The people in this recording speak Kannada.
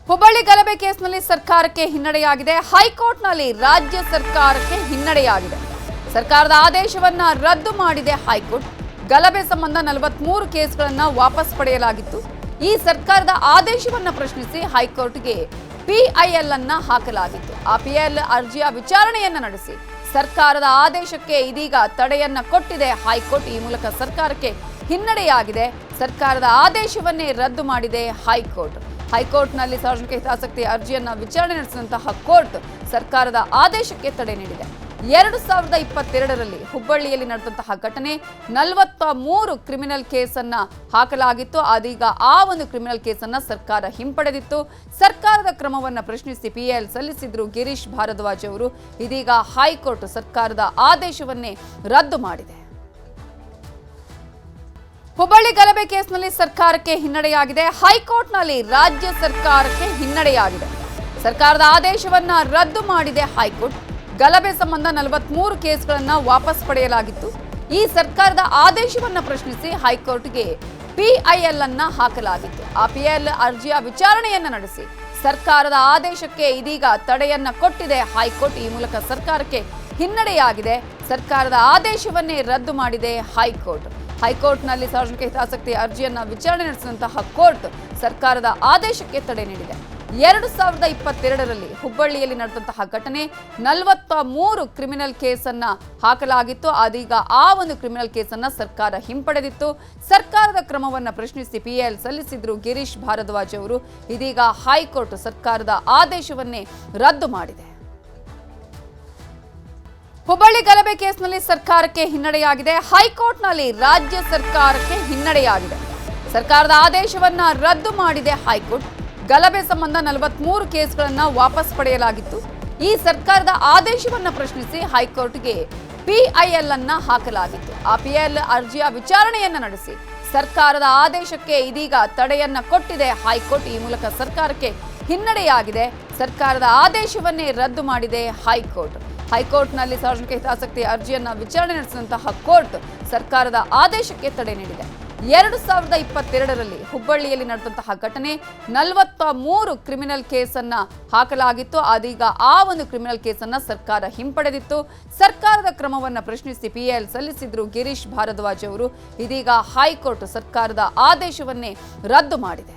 ಹುಬ್ಬಳ್ಳಿ ಗಲಭೆ ಕೇಸ್ನಲ್ಲಿ ಸರ್ಕಾರಕ್ಕೆ ಹಿನ್ನಡೆಯಾಗಿದೆ. ಹೈಕೋರ್ಟ್ನಲ್ಲಿ ರಾಜ್ಯ ಸರ್ಕಾರಕ್ಕೆ ಹಿನ್ನಡೆಯಾಗಿದೆ. ಸರ್ಕಾರದ ಆದೇಶವನ್ನ ರದ್ದು ಮಾಡಿದೆ ಹೈಕೋರ್ಟ್. ಗಲಭೆ ಸಂಬಂಧ 43 ಕೇಸ್ಗಳನ್ನು ವಾಪಸ್ ಪಡೆಯಲಾಗಿತ್ತು. ಈ ಸರ್ಕಾರದ ಆದೇಶವನ್ನ ಪ್ರಶ್ನಿಸಿ ಹೈಕೋರ್ಟ್ಗೆ PIL ಅನ್ನ ಹಾಕಲಾಗಿತ್ತು. ಆ PIL ಅರ್ಜಿಯ ವಿಚಾರಣೆಯನ್ನ ನಡೆಸಿ ಸರ್ಕಾರದ ಆದೇಶಕ್ಕೆ ಇದೀಗ ತಡೆಯನ್ನ ಕೊಟ್ಟಿದೆ ಹೈಕೋರ್ಟ್. ಈ ಮೂಲಕ ಸರ್ಕಾರಕ್ಕೆ ಹಿನ್ನಡೆಯಾಗಿದೆ. ಸರ್ಕಾರದ ಆದೇಶವನ್ನೇ ರದ್ದು ಮಾಡಿದೆ ಹೈಕೋರ್ಟ್. ಹೈಕೋರ್ಟ್ನಲ್ಲಿ ಸಾರ್ವಜನಿಕ ಹಿತಾಸಕ್ತಿ ಅರ್ಜಿಯನ್ನ ವಿಚಾರಣೆ ನಡೆಸಿದಂತಹ ಕೋರ್ಟ್ ಸರ್ಕಾರದ ಆದೇಶಕ್ಕೆ ತಡೆ ನೀಡಿದೆ. 2022ರಲ್ಲಿ ಹುಬ್ಬಳ್ಳಿಯಲ್ಲಿ ನಡೆದಂತಹ ಘಟನೆ 43 ಕ್ರಿಮಿನಲ್ ಕೇಸನ್ನ ಹಾಕಲಾಗಿತ್ತು. ಅದೀಗ ಆ ಒಂದು ಕ್ರಿಮಿನಲ್ ಕೇಸನ್ನ ಸರ್ಕಾರ ಹಿಂಪಡೆದಿತ್ತು. ಸರ್ಕಾರದ ಕ್ರಮವನ್ನ ಪ್ರಶ್ನಿಸಿ PIL ಸಲ್ಲಿಸಿದ್ರು ಗಿರೀಶ್ ಭಾರದ್ವಾಜ್ ಅವರು. ಇದೀಗ ಹೈಕೋರ್ಟ್ ಸರ್ಕಾರದ ಆದೇಶವನ್ನೇ ರದ್ದು ಮಾಡಿದೆ. ಹುಬ್ಬಳ್ಳಿ ಗಲಭೆ ಕೇಸ್ನಲ್ಲಿ ಸರ್ಕಾರಕ್ಕೆ ಹಿನ್ನಡೆಯಾಗಿದೆ. ಹೈಕೋರ್ಟ್ನಲ್ಲಿ ರಾಜ್ಯ ಸರ್ಕಾರಕ್ಕೆ ಹಿನ್ನಡೆಯಾಗಿದೆ. ಸರ್ಕಾರದ ಆದೇಶವನ್ನ ರದ್ದು ಮಾಡಿದೆ ಹೈಕೋರ್ಟ್. ಗಲಭೆ ಸಂಬಂಧ 43 ಕೇಸ್ಗಳನ್ನು ವಾಪಸ್ ಪಡೆಯಲಾಗಿತ್ತು. ಈ ಸರ್ಕಾರದ ಆದೇಶವನ್ನ ಪ್ರಶ್ನಿಸಿ ಹೈಕೋರ್ಟ್ಗೆ PIL ಅನ್ನ ಹಾಕಲಾಗಿತ್ತು. ಆ PIL ಅರ್ಜಿಯ ವಿಚಾರಣೆಯನ್ನ ನಡೆಸಿ ಸರ್ಕಾರದ ಆದೇಶಕ್ಕೆ ಇದೀಗ ತಡೆಯನ್ನ ಕೊಟ್ಟಿದೆ ಹೈಕೋರ್ಟ್. ಈ ಮೂಲಕ ಸರ್ಕಾರಕ್ಕೆ ಹಿನ್ನಡೆಯಾಗಿದೆ. ಸರ್ಕಾರದ ಆದೇಶವನ್ನೇ ರದ್ದು ಮಾಡಿದೆ ಹೈಕೋರ್ಟ್. ಹೈಕೋರ್ಟ್ನಲ್ಲಿ ಸಾರ್ವಜನಿಕ ಹಿತಾಸಕ್ತಿ ಅರ್ಜಿಯನ್ನ ವಿಚಾರಣೆ ನಡೆಸಿದಂತಹ ಕೋರ್ಟ್ ಸರ್ಕಾರದ ಆದೇಶಕ್ಕೆ ತಡೆ ನೀಡಿದೆ. 2022ರಲ್ಲಿ ಹುಬ್ಬಳ್ಳಿಯಲ್ಲಿ ನಡೆದಂತಹ ಘಟನೆ 43 ಕ್ರಿಮಿನಲ್ ಕೇಸನ್ನ ಹಾಕಲಾಗಿತ್ತು. ಅದೀಗ ಆ ಒಂದು ಕ್ರಿಮಿನಲ್ ಕೇಸನ್ನ ಸರ್ಕಾರ ಹಿಂಪಡೆದಿತ್ತು. ಸರ್ಕಾರದ ಕ್ರಮವನ್ನ ಪ್ರಶ್ನಿಸಿ PIL ಸಲ್ಲಿಸಿದ್ರು ಗಿರೀಶ್ ಭಾರದ್ವಾಜ್ ಅವರು. ಇದೀಗ ಹೈಕೋರ್ಟ್ ಸರ್ಕಾರದ ಆದೇಶವನ್ನೇ ರದ್ದು ಮಾಡಿದೆ. ಹುಬ್ಬಳ್ಳಿ ಗಲಭೆ ಕೇಸ್ನಲ್ಲಿ ಸರ್ಕಾರಕ್ಕೆ ಹಿನ್ನಡೆಯಾಗಿದೆ. ಹೈಕೋರ್ಟ್ನಲ್ಲಿ ರಾಜ್ಯ ಸರ್ಕಾರಕ್ಕೆ ಹಿನ್ನಡೆಯಾಗಿದೆ. ಸರ್ಕಾರದ ಆದೇಶವನ್ನ ರದ್ದು ಮಾಡಿದೆ ಹೈಕೋರ್ಟ್. ಗಲಭೆ ಸಂಬಂಧ 43 ಕೇಸ್ಗಳನ್ನು ವಾಪಸ್ ಪಡೆಯಲಾಗಿತ್ತು. ಈ ಸರ್ಕಾರದ ಆದೇಶವನ್ನ ಪ್ರಶ್ನಿಸಿ ಹೈಕೋರ್ಟ್ಗೆ PIL ಅನ್ನ ಹಾಕಲಾಗಿತ್ತು. ಆ PIL ಅರ್ಜಿಯ ವಿಚಾರಣೆಯನ್ನ ನಡೆಸಿ ಸರ್ಕಾರದ ಆದೇಶಕ್ಕೆ ಇದೀಗ ತಡೆಯನ್ನ ಕೊಟ್ಟಿದೆ ಹೈಕೋರ್ಟ್. ಈ ಮೂಲಕ ಸರ್ಕಾರಕ್ಕೆ ಹಿನ್ನಡೆಯಾಗಿದೆ. ಸರ್ಕಾರದ ಆದೇಶವನ್ನೇ ರದ್ದು ಮಾಡಿದೆ ಹೈಕೋರ್ಟ್. ಹೈಕೋರ್ಟ್ನಲ್ಲಿ ಸಾರ್ವಜನಿಕ ಹಿತಾಸಕ್ತಿ ಅರ್ಜಿಯನ್ನ ವಿಚಾರಣೆ ನಡೆಸಿದಂತಹ ಕೋರ್ಟ್ ಸರ್ಕಾರದ ಆದೇಶಕ್ಕೆ ತಡೆ ನೀಡಿದೆ. 2022ರಲ್ಲಿ ಹುಬ್ಬಳ್ಳಿಯಲ್ಲಿ ನಡೆದಂತಹ ಘಟನೆ 43 ಕ್ರಿಮಿನಲ್ ಕೇಸನ್ನ ಹಾಕಲಾಗಿತ್ತು. ಅದೀಗ ಆ ಒಂದು ಕ್ರಿಮಿನಲ್ ಕೇಸನ್ನ ಸರ್ಕಾರ ಹಿಂಪಡೆದಿತ್ತು. ಸರ್ಕಾರದ ಕ್ರಮವನ್ನ ಪ್ರಶ್ನಿಸಿ PIL ಸಲ್ಲಿಸಿದ್ರು ಗಿರೀಶ್ ಭಾರದ್ವಾಜ್ ಅವರು. ಇದೀಗ ಹೈಕೋರ್ಟ್ ಸರ್ಕಾರದ ಆದೇಶವನ್ನೇ ರದ್ದು ಮಾಡಿದೆ.